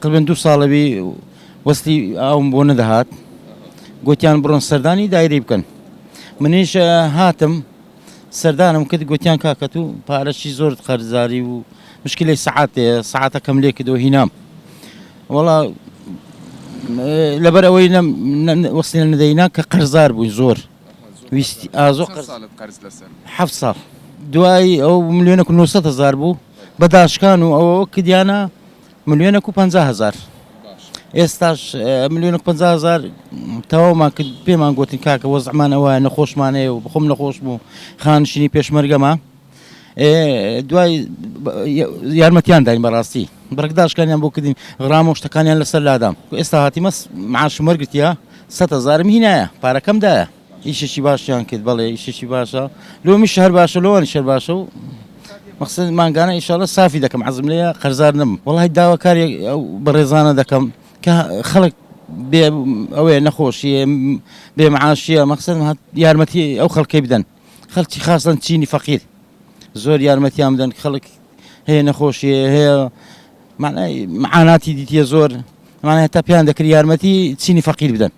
تقریبا 2 ساڵە بی وەستی ئەوم بۆ نەدەهات گوتیان بڕۆن سەردانی دایرەی بکەن منیش هاتم سەردانم کرد گوتیان کاکەت و پارەشی زۆر خەرجداری و مشکلەی سەعاتەکەم لێ کردەوە هینام وەڵا لەبەر ئەوەی وەستی لە نەدەینا کە قەرزدار بووین زۆر ویستی ئازۆ 7 ساڵ دوای ئەو 1,900,000 بوو بە داشکان و ئەوە کردیانە 1,50,000 ئێستاش 1,50,000 تەواومان کرد پێمان گوتین کاکە وەزعمان ئەوە نەخۆشمانەیە و بخۆم نەخۆش بوو خانشینی پێشمەرگەمە دوای یارمەتیان داین بەڕاستی بەرەکداشکانیان بۆ کردین غرامە و شتەکانیان لەسەر لادام ئێستا هاتیمە معاشم وەرگرتیە 100,000 هینایە پارەکەمدایە ئیشێکی باشیان کرد بەڵێ ئیشێکی باشە لۆمی شەهر باشە لەوانی شەر باشە و مەقسەد مانگانە ئیشاڵە سافی دەکەم حەزم لێیە قەرزدار نەبم وەڵی داواکاری بەڕێزانە دەکەم کە خەڵک بێ ئەوەیە نەخۆشیە بێ معاشیە مەقسەد یارمەتی ئەو خەڵکەی بدەن خەڵکی خاستن چینی فەقیر زۆر یارمەتیان بدەن خەڵک هەیە نەخۆشیە هەیە معنای معاناتی دیتیە زۆر معنای هەتا پێیان دەکرد یارمەتی چینی فەقیر بدەن